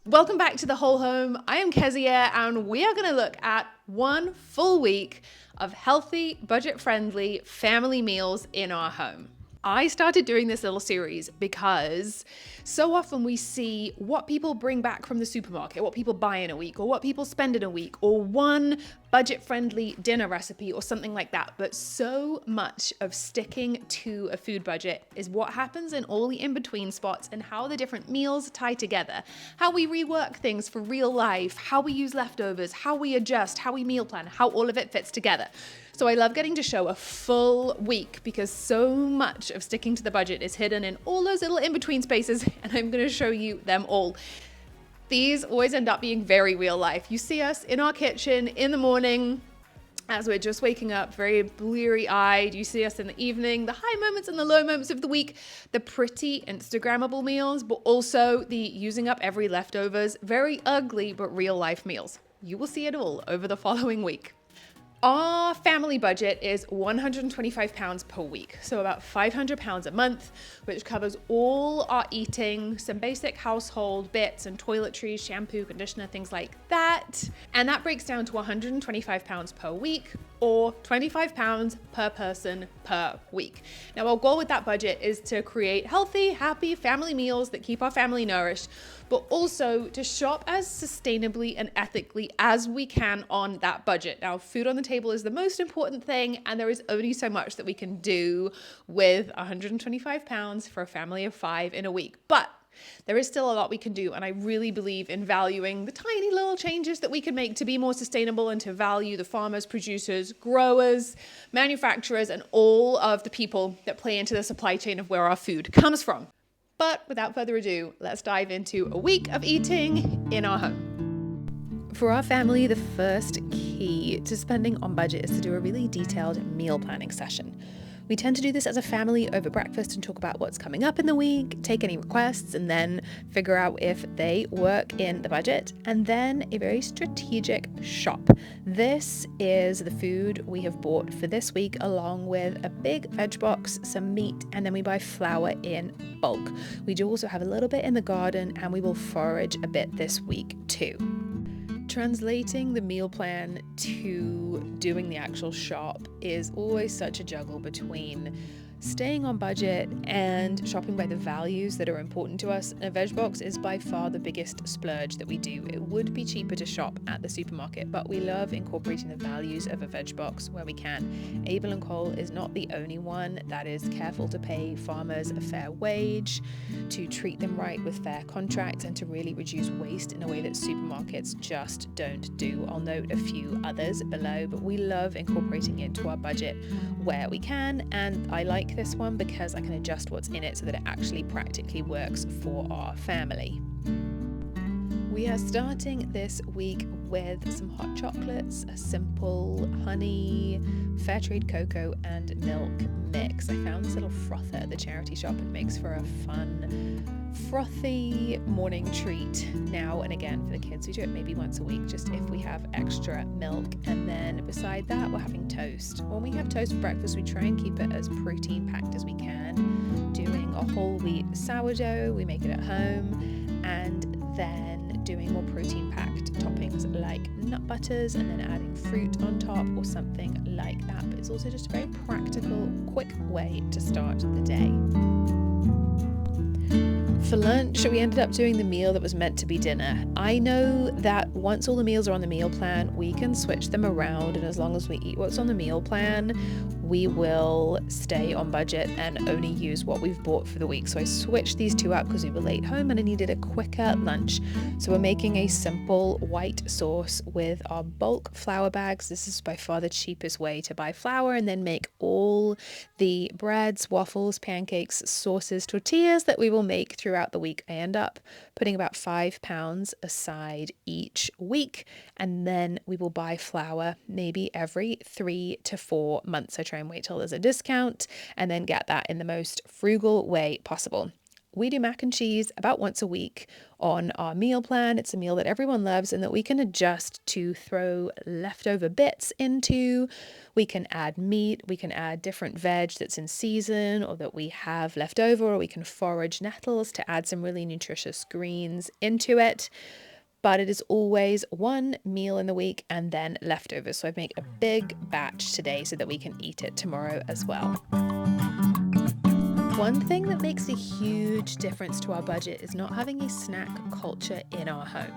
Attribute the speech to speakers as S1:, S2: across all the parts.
S1: Welcome back to The Whole Home. I am Kezia, and we are going to look at one full week of healthy, budget-friendly family meals in our home. I started doing this little series because so often we see what people bring back from the supermarket, what people buy in a week, or what people spend in a week, or one budget-friendly dinner recipe or something like that. But so much of sticking to a food budget is what happens in all the in-between spots and how the different meals tie together, how we rework things for real life, how we use leftovers, how we adjust, how we meal plan, how all of it fits together. So I love getting to show a full week because so much of sticking to the budget is hidden in all those little in-between spaces, and I'm going to show you them all. These always end up being very real life. You see us in our kitchen in the morning as we're just waking up, very bleary-eyed. You see us in the evening, the high moments and the low moments of the week, the pretty Instagrammable meals, but also the using up every leftovers, very ugly but real life meals. You will see it all over the following week. Our family budget is £125 per week, so about £500 a month, which covers all our eating, some basic household bits and toiletries, shampoo, conditioner, things like that. And that breaks down to £125 per week, or £25 per person per week. Now, our goal with that budget is to create healthy, happy family meals that keep our family nourished, but also to shop as sustainably and ethically as we can on that budget. Now, food on the table is the most important thing, and there is only so much that we can do with £125 for a family of 5 in a week. But there is still a lot we can do, and I really believe in valuing the tiny little changes that we can make to be more sustainable and to value the farmers, producers, growers, manufacturers, and all of the people that play into the supply chain of where our food comes from. But without further ado, let's dive into a week of eating in our home. For our family, the first key to spending on budget is to do a really detailed meal planning session. We tend to do this as a family over breakfast and talk about what's coming up in the week, take any requests, and then figure out if they work in the budget, and then a very strategic shop. This is the food we have bought for this week, along with a big veg box, some meat, and then we buy flour in bulk. We do also have a little bit in the garden, and we will forage a bit this week too. Translating the meal plan to doing the actual shop is always such a juggle between staying on budget and shopping by the values that are important to us. A veg box is by far the biggest splurge that we do. It would be cheaper to shop at the supermarket, but we love incorporating the values of a veg box where we can. Abel and Cole is not the only one that is careful to pay farmers a fair wage, to treat them right with fair contracts, and to really reduce waste in a way that supermarkets just don't do. I'll note a few others below, but we love incorporating into our budget where we can, and I like this one because I can adjust what's in it so that it actually practically works for our family. We are starting this week with some hot chocolates, a simple honey, fair trade cocoa and milk mix. I found this little frother at the charity shop. It makes for a fun, frothy morning treat now and again for the kids. We do it maybe once a week, just if we have extra milk. And then beside that, we're having toast. When we have toast for breakfast, we try and keep it as protein packed as we can. Doing a whole wheat sourdough, we make it at home, and then doing more protein packed toppings like nut butters and then adding fruit on top or something like that. But it's also just a very practical, quick way to start the day. For lunch, we ended up doing the meal that was meant to be dinner. I know that once all the meals are on the meal plan, we can switch them around, and as long as we eat what's on the meal plan, we will stay on budget and only use what we've bought for the week. So I switched these two up because we were late home and I needed a quicker lunch. So we're making a simple white sauce with our bulk flour bags. This is by far the cheapest way to buy flour, and then make all the breads, waffles, pancakes, sauces, tortillas that we will make throughout the week. I end up putting about £5 aside each week, and then we will buy flour maybe every 3 to 4 months. I try and wait till there's a discount and then get that in the most frugal way possible. We do mac and cheese about once a week on our meal plan. It's a meal that everyone loves and that we can adjust to throw leftover bits into. We can add meat, we can add different veg that's in season or that we have left over, or we can forage nettles to add some really nutritious greens into it. But it is always one meal in the week and then leftovers. So I've made a big batch today so that we can eat it tomorrow as well. One thing that makes a huge difference to our budget is not having a snack culture in our home.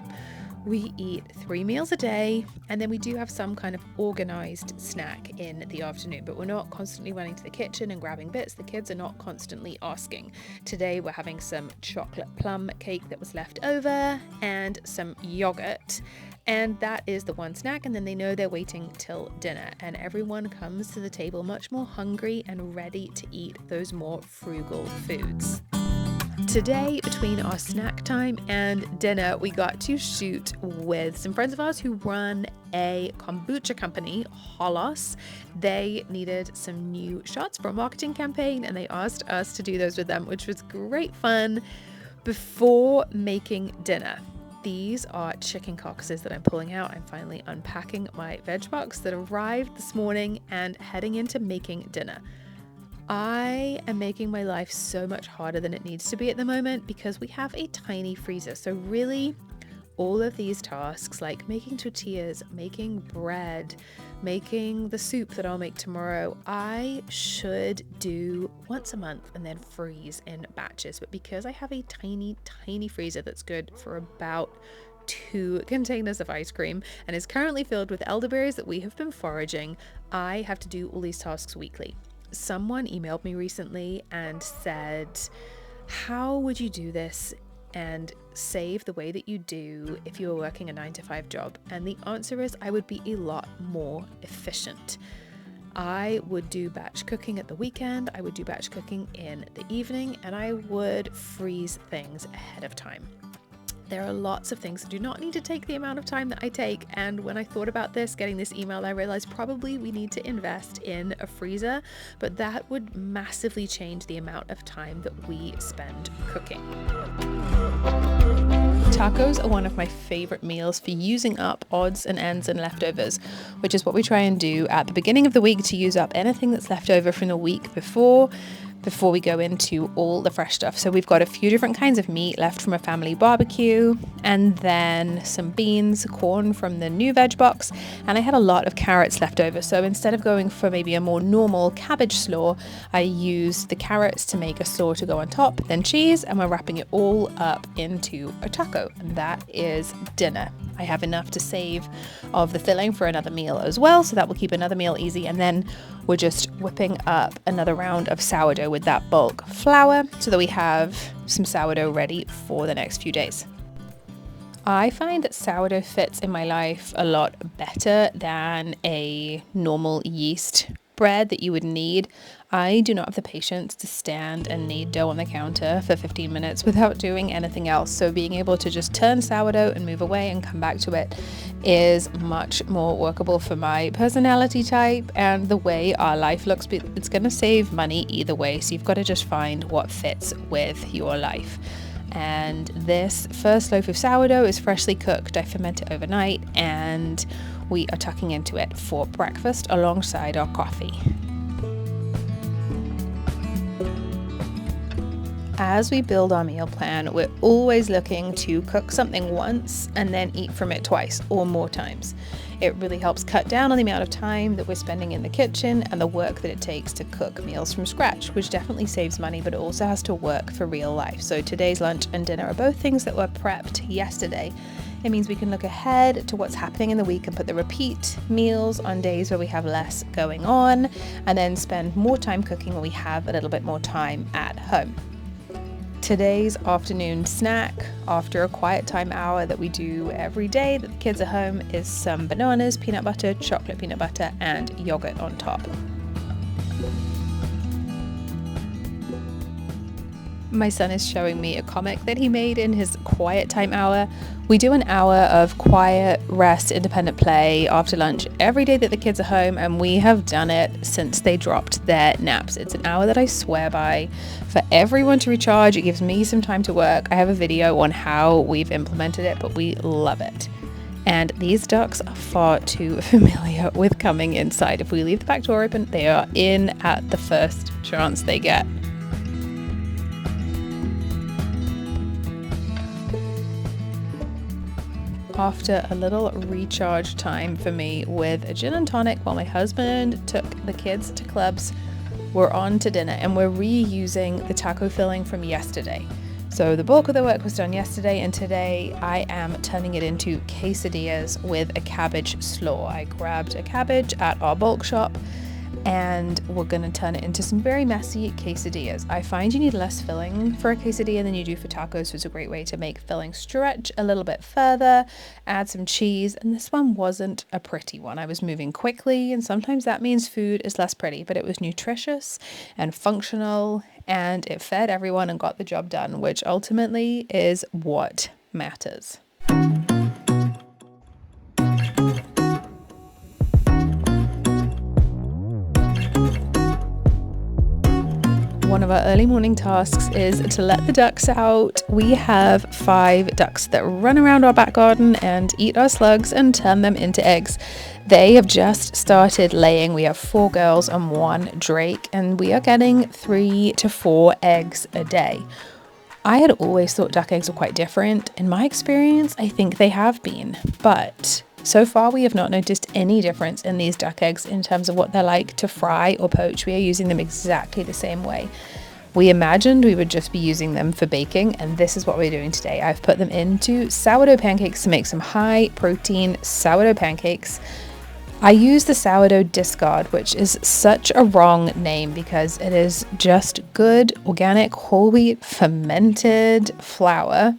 S1: We eat 3 meals a day, and then we do have some kind of organized snack in the afternoon, but we're not constantly running to the kitchen and grabbing bits. The kids are not constantly asking. Today we're having some chocolate plum cake that was left over and some yogurt, and that is the one snack, and then they know they're waiting till dinner, and everyone comes to the table much more hungry and ready to eat those more frugal foods. Today, between our snack time and dinner, we got to shoot with some friends of ours who run a kombucha company, Holos. They needed some new shots for a marketing campaign, and they asked us to do those with them, which was great fun. Before making dinner, these are chicken carcasses that I'm pulling out. I'm finally unpacking my veg box that arrived this morning and heading into making dinner. I am making my life so much harder than it needs to be at the moment because we have a tiny freezer. So really, all of these tasks like making tortillas, making bread, making the soup that I'll make tomorrow, I should do once a month and then freeze in batches. But because I have a tiny freezer that's good for about 2 containers of ice cream and is currently filled with elderberries that we have been foraging, I have to do all these tasks weekly. Someone emailed me recently and said, how would you do this and save the way that you do if you were working a 9-to-5 job? And the answer is I would be a lot more efficient. I would do batch cooking at the weekend, I would do batch cooking in the evening, and I would freeze things ahead of time. There are lots of things that do not need to take the amount of time that I take, and when I thought about this, getting this email, I realized probably we need to invest in a freezer, but that would massively change the amount of time that we spend cooking. Tacos are one of my favorite meals for using up odds and ends and leftovers, which is what we try and do at the beginning of the week to use up anything that's left over from the week before we go into all the fresh stuff. So we've got a few different kinds of meat left from a family barbecue, and then some beans, corn from the new veg box, and I had a lot of carrots left over. So instead of going for maybe a more normal cabbage slaw, I used the carrots to make a slaw to go on top, then cheese, and we're wrapping it all up into a taco, and that is dinner. I have enough to save of the filling for another meal as well, so that will keep another meal easy, and then we're just whipping up another round of sourdough with that bulk flour so that we have some sourdough ready for the next few days. I find that sourdough fits in my life a lot better than a normal yeast bread that you would need. I do not have the patience to stand and knead dough on the counter for 15 minutes without doing anything else. So being able to just turn sourdough and move away and come back to it is much more workable for my personality type and the way our life looks. But it's going to save money either way. So you've got to just find what fits with your life. And this first loaf of sourdough is freshly cooked. I ferment it overnight and we are tucking into it for breakfast alongside our coffee. As we build our meal plan, we're always looking to cook something once and then eat from it twice or more times. It really helps cut down on the amount of time that we're spending in the kitchen and the work that it takes to cook meals from scratch, which definitely saves money, but it also has to work for real life. So today's lunch and dinner are both things that were prepped yesterday. It means we can look ahead to what's happening in the week and put the repeat meals on days where we have less going on, and then spend more time cooking when we have a little bit more time at home. Today's afternoon snack, after a quiet time hour that we do every day that the kids are home, is some bananas, peanut butter, chocolate peanut butter, and yogurt on top. My son is showing me a comic that he made in his quiet time hour. We do an hour of quiet, rest, independent play after lunch every day that the kids are home, and we have done it since they dropped their naps. It's an hour that I swear by for everyone to recharge. It gives me some time to work. I have a video on how we've implemented it, but we love it. And these ducks are far too familiar with coming inside. If we leave the back door open, they are in at the first chance they get. After a little recharge time for me with a gin and tonic while my husband took the kids to clubs, we're on to dinner, and we're reusing the taco filling from yesterday. So the bulk of the work was done yesterday, and today I am turning it into quesadillas with a cabbage slaw. I grabbed a cabbage at our bulk shop, and we're going to turn it into some very messy quesadillas. I find you need less filling for a quesadilla than you do for tacos, so it's a great way to make filling stretch a little bit further, add some cheese, and this one wasn't a pretty one. I was moving quickly, and sometimes that means food is less pretty, but it was nutritious and functional, and it fed everyone and got the job done, which ultimately is what matters. One of our early morning tasks is to let the ducks out. We have 5 ducks that run around our back garden and eat our slugs and turn them into eggs. They have just started laying. We have 4 girls and 1 drake, and we are getting 3 to 4 eggs a day. I had always thought duck eggs were quite different. In my experience, I think they have been, but so far we have not noticed any difference in these duck eggs in terms of what they're like to fry or poach. We are using them exactly the same way. We imagined we would just be using them for baking, and this is what we're doing today. I've put them into sourdough pancakes to make some high protein sourdough pancakes. I use the sourdough discard, which is such a wrong name because it is just good organic whole wheat fermented flour,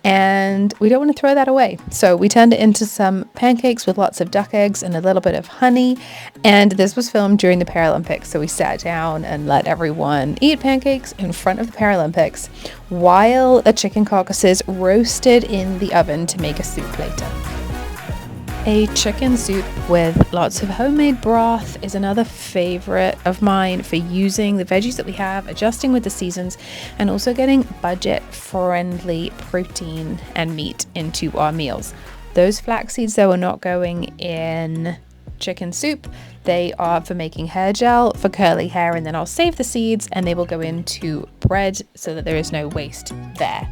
S1: and we don't want to throw that away. So we turned it into some pancakes with lots of duck eggs and a little bit of honey, and this was filmed during the Paralympics, so we sat down and let everyone eat pancakes in front of the Paralympics while the chicken carcasses roasted in the oven to make a soup later. A chicken soup with lots of homemade broth is another favorite of mine for using the veggies that we have, adjusting with the seasons, and also getting budget-friendly protein and meat into our meals. Those flax seeds, though, are not going in chicken soup. They are for making hair gel for curly hair, and then I'll save the seeds and they will go into bread so that there is no waste there.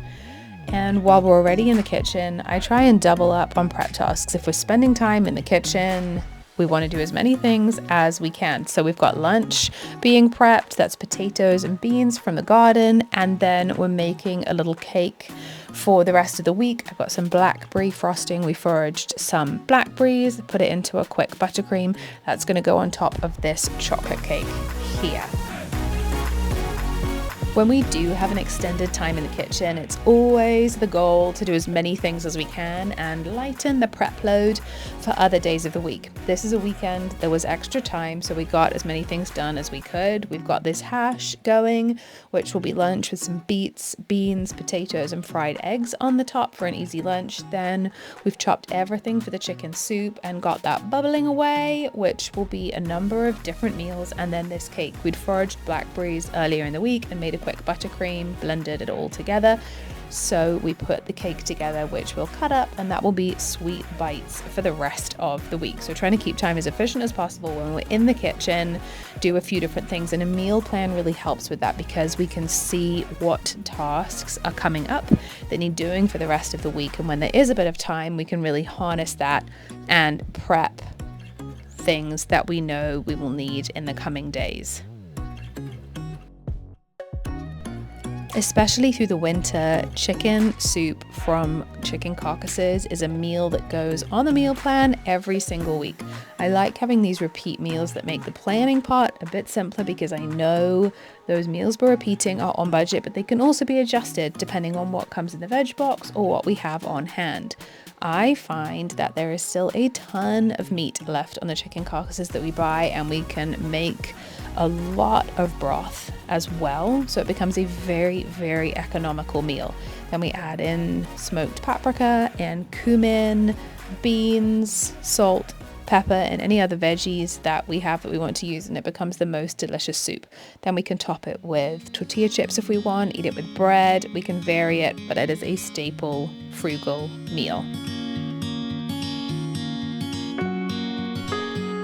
S1: And while we're already in the kitchen, I try and double up on prep tasks. If we're spending time in the kitchen, we want to do as many things as we can. So we've got lunch being prepped. That's potatoes and beans from the garden. And then we're making a little cake for the rest of the week. I've got some blackberry frosting. We foraged some blackberries, put it into a quick buttercream. That's going to go on top of this chocolate cake here. When we do have an extended time in the kitchen, it's always the goal to do as many things as we can and lighten the prep load for other days of the week. This is a weekend, there was extra time, so we got as many things done as we could. We've got this hash going, which will be lunch with some beets, beans, potatoes, and fried eggs on the top for an easy lunch. Then we've chopped everything for the chicken soup and got that bubbling away, which will be a number of different meals. And then this cake, we'd foraged blackberries earlier in the week and made a quick buttercream, blended it all together. So we put the cake together, which we'll cut up, and that will be sweet bites for the rest of the week. So trying to keep time as efficient as possible when we're in the kitchen, do a few different things, and a meal plan really helps with that because we can see what tasks are coming up that need doing for the rest of the week. And when there is a bit of time, we can really harness that and prep things that we know we will need in the coming days. Especially through the winter, chicken soup from chicken carcasses is a meal that goes on the meal plan every single week. I like having these repeat meals that make the planning part a bit simpler because I know those meals we're repeating are on budget, but they can also be adjusted depending on what comes in the veg box or what we have on hand. I find that there is still a ton of meat left on the chicken carcasses that we buy, and we can make a lot of broth as well. So it becomes a very, very economical meal. Then we add in smoked paprika and cumin, beans, salt, pepper, and any other veggies that we have that we want to use, and it becomes the most delicious soup. Then we can top it with tortilla chips if we want, eat it with bread. We can vary it, but it is a staple, frugal meal.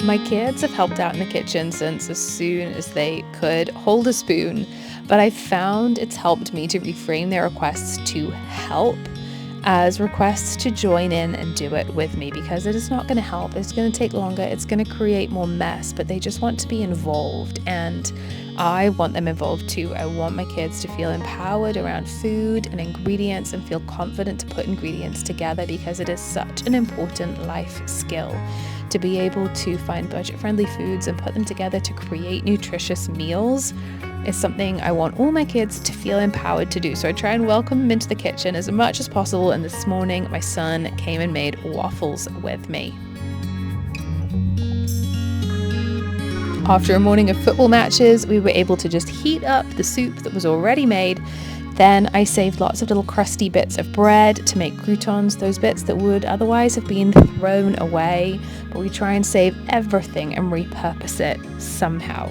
S1: My kids have helped out in the kitchen since as soon as they could hold a spoon, but I found it's helped me to reframe their requests to help as requests to join in and do it with me, because it is not going to help. It's going to take longer. It's going to create more mess, but they just want to be involved, and I want them involved too. I want my kids to feel empowered around food and ingredients and feel confident to put ingredients together, because it is such an important life skill to be able to find budget-friendly foods and put them together to create nutritious meals. Is something I want all my kids to feel empowered to do. So I try and welcome them into the kitchen as much as possible. And this morning, my son came and made waffles with me. After a morning of football matches, we were able to just heat up the soup that was already made. Then I saved lots of little crusty bits of bread to make croutons, those bits that would otherwise have been thrown away. But we try and save everything and repurpose it somehow.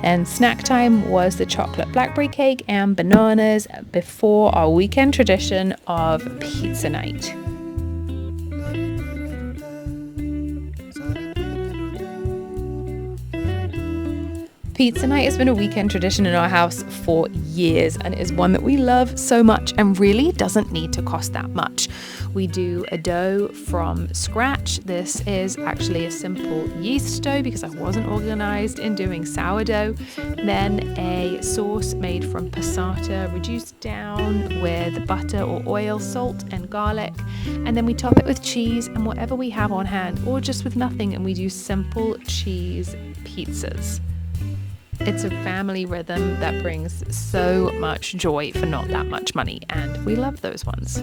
S1: And snack time was the chocolate blackberry cake and bananas before our weekend tradition of pizza night. Pizza night has been a weekend tradition in our house for years, and it is one that we love so much and really doesn't need to cost that much. We do a dough from scratch. This is actually a simple yeast dough because I wasn't organized in doing sourdough. Then a sauce made from passata reduced down with butter or oil, salt and garlic. And then we top it with cheese and whatever we have on hand, or just with nothing, and we do simple cheese pizzas. It's a family rhythm that brings so much joy for not that much money, and we love those ones.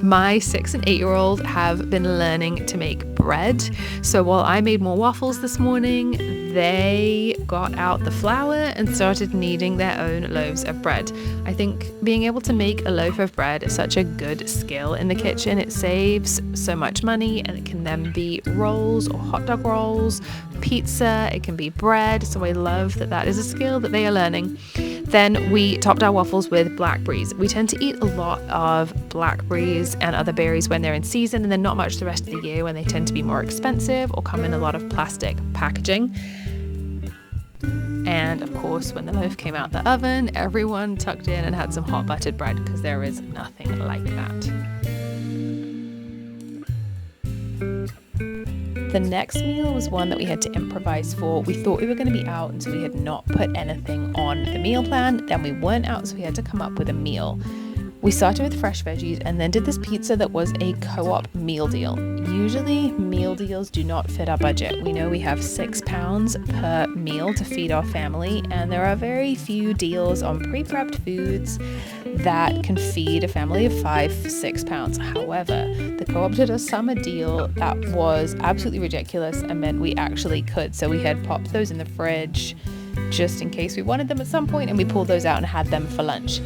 S1: My 6 and 8-year-old have been learning to make bread. So while I made more waffles this morning, they got out the flour and started kneading their own loaves of bread. I think being able to make a loaf of bread is such a good skill in the kitchen. It saves so much money, and it can then be rolls or hot dog rolls, pizza, it can be bread. So I love that that is a skill that they are learning. Then we topped our waffles with blackberries. We tend to eat a lot of blackberries and other berries when they're in season, and then not much the rest of the year when they tend to be more expensive or come in a lot of plastic packaging. And of course, when the loaf came out the oven, everyone tucked in and had some hot buttered bread, because there is nothing like that. The next meal was one that we had to improvise for. We thought we were going to be out, and so we had not put anything on the meal plan. Then we weren't out, so we had to come up with a meal. We started with fresh veggies and then did this pizza that was a co-op meal deal. Usually meal deals do not fit our budget. We know we have £6 per meal to feed our family, and there are very few deals on pre-prepped foods that can feed a family of £5-6. However, the co-op did a summer deal that was absolutely ridiculous and meant we actually could. So we had popped those in the fridge just in case we wanted them at some point, and we pulled those out and had them for lunch.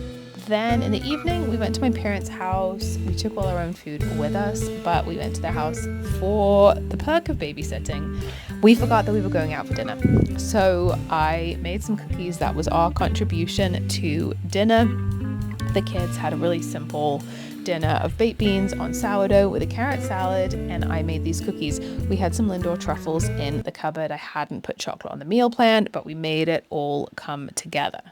S1: Then in the evening, we went to my parents' house. We took all our own food with us, but we went to their house for the perk of babysitting. We forgot that we were going out for dinner. So I made some cookies. That was our contribution to dinner. The kids had a really simple dinner of baked beans on sourdough with a carrot salad, and I made these cookies. We had some Lindor truffles in the cupboard. I hadn't put chocolate on the meal plan, but we made it all come together.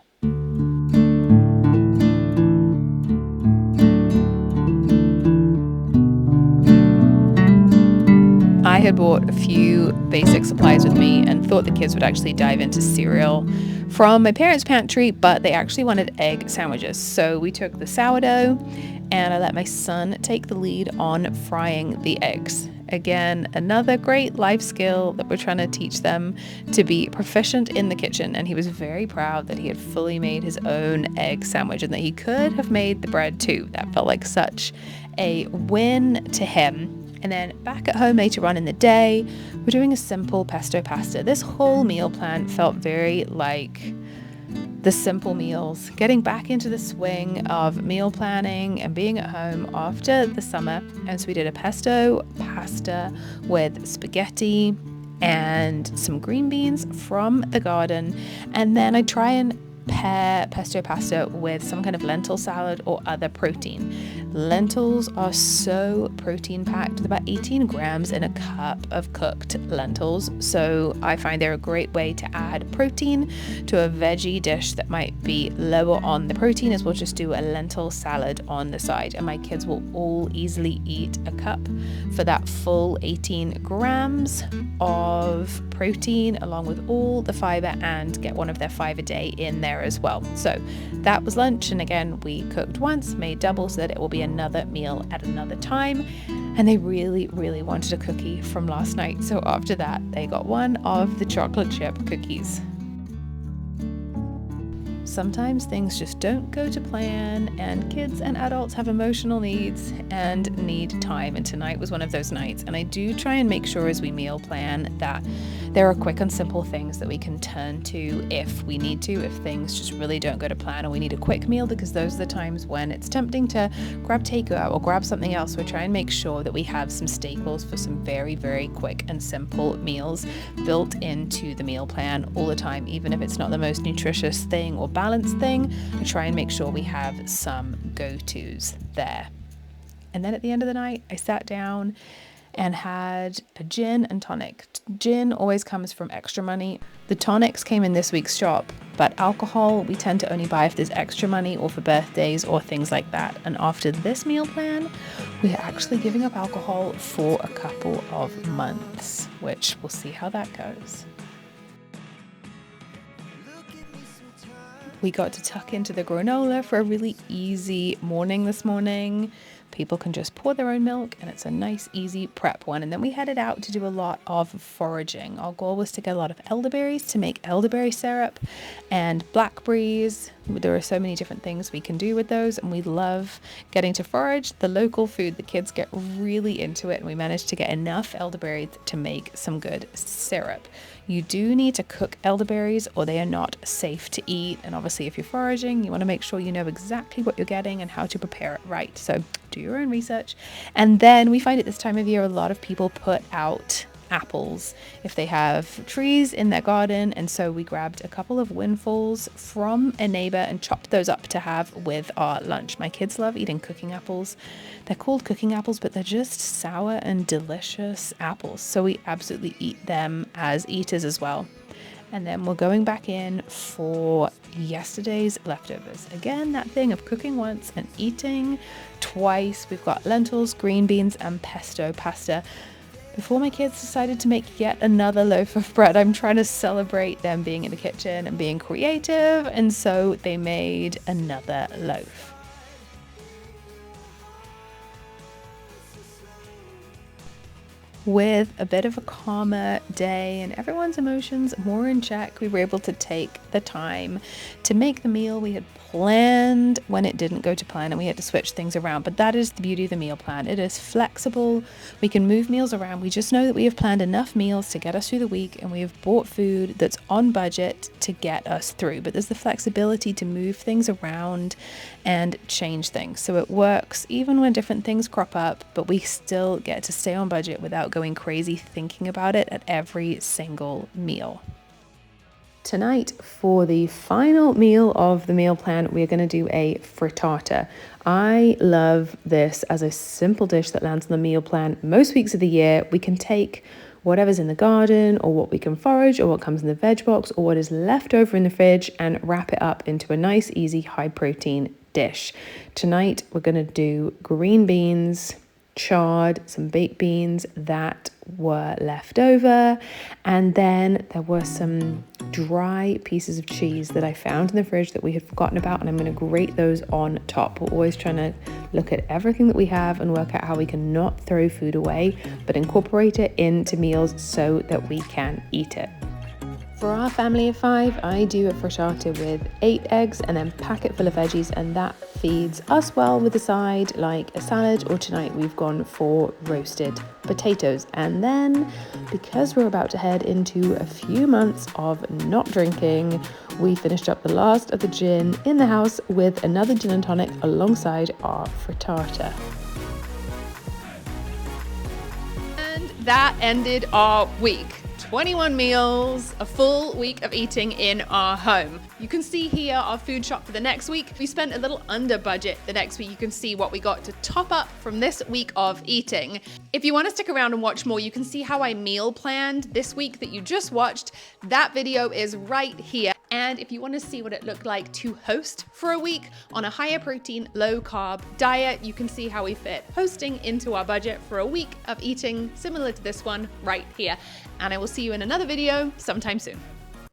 S1: I had bought a few basic supplies with me and thought the kids would actually dive into cereal from my parents' pantry, but they actually wanted egg sandwiches. So we took the sourdough and I let my son take the lead on frying the eggs. Again, another great life skill that we're trying to teach them to be proficient in the kitchen. And he was very proud that he had fully made his own egg sandwich and that he could have made the bread too. That felt like such a win to him. And then back at home later on in the day, we're doing a simple pesto pasta. This whole meal plan felt very like the simple meals, getting back into the swing of meal planning and being at home after the summer. And so we did a pesto pasta with spaghetti and some green beans from the garden. And then I try and pair pesto pasta with some kind of lentil salad or other protein. Lentils are so protein packed, with about 18 grams in a cup of cooked lentils. So I find they're a great way to add protein to a veggie dish that might be lower on the protein, as we'll just do a lentil salad on the side. And my kids will all easily eat a cup for that full 18 grams of protein, along with all the fiber, and get one of their 5 a day in there as well. So that was lunch. And again, we cooked once, made double so that it will be another meal at another time. And they really, really wanted a cookie from last night. So after that, they got one of the chocolate chip cookies. Sometimes things just don't go to plan, and kids and adults have emotional needs and need time. And tonight was one of those nights. And I do try and make sure as we meal plan that there are quick and simple things that we can turn to if we need to, if things just really don't go to plan or we need a quick meal, because those are the times when it's tempting to grab takeout or grab something else. We try and make sure that we have some staples for some very, very quick and simple meals built into the meal plan all the time, even if it's not the most nutritious thing or balanced thing. I try and make sure we have some go-tos there. And then at the end of the night, I sat down and had a gin and tonic. Gin always comes from extra money. The tonics came in this week's shop, but alcohol we tend to only buy if there's extra money or for birthdays or things like that. And after this meal plan, we're actually giving up alcohol for a couple of months, which we'll see how that goes. We got to tuck into the granola for a really easy morning this morning. People can just pour their own milk, and it's a nice, easy prep one. And then we headed out to do a lot of foraging. Our goal was to get a lot of elderberries to make elderberry syrup and blackberries. There are so many different things we can do with those, and we love getting to forage the local food. The kids get really into it, and we managed to get enough elderberries to make some good syrup. You do need to cook elderberries or they are not safe to eat. And obviously if you're foraging, you want to make sure you know exactly what you're getting and how to prepare it right. So do your own research. And then we find at this time of year, a lot of people put out apples if they have trees in their garden. And so we grabbed a couple of windfalls from a neighbor and chopped those up to have with our lunch. My kids love eating cooking apples. They're called cooking apples, but they're just sour and delicious apples. So we absolutely eat them as eaters as well. And then we're going back in for yesterday's leftovers. Again, that thing of cooking once and eating twice. We've got lentils, green beans, and pesto pasta. Before my kids decided to make yet another loaf of bread, I'm trying to celebrate them being in the kitchen and being creative, and so they made another loaf. With a bit of a calmer day and everyone's emotions more in check, we were able to take the time to make the meal we had planned when it didn't go to plan, and we had to switch things around. But that is the beauty of the meal plan. It is flexible. We can move meals around. We just know that we have planned enough meals to get us through the week, and we have bought food that's on budget to get us through. But there's the flexibility to move things around and change things. So it works even when different things crop up, but we still get to stay on budget without going crazy thinking about it at every single meal. Tonight, for the final meal of the meal plan, we're going to do a frittata. I love this as a simple dish that lands on the meal plan most weeks of the year. We can take whatever's in the garden or what we can forage or what comes in the veg box or what is left over in the fridge and wrap it up into a nice, easy, high protein dish. Tonight, we're going to do green beans, chard, some baked beans that were left over, and then there were some dry pieces of cheese that I found in the fridge that we had forgotten about, and I'm going to grate those on top. We're always trying to look at everything that we have and work out how we can not throw food away, but incorporate it into meals so that we can eat it. For our family of 5, I do a frittata with 8 eggs and then pack it full of veggies, and that feeds us well with a side like a salad, or tonight we've gone for roasted potatoes. And then, because we're about to head into a few months of not drinking, we finished up the last of the gin in the house with another gin and tonic alongside our frittata. And that ended our week. 21 meals, a full week of eating in our home. You can see here our food shop for the next week. We spent a little under budget the next week. You can see what we got to top up from this week of eating. If you want to stick around and watch more, you can see how I meal planned this week that you just watched. That video is right here. And if you want to see what it looked like to host for a week on a higher protein, low carb diet, you can see how we fit hosting into our budget for a week of eating similar to this one right here. And I will see you in another video sometime soon.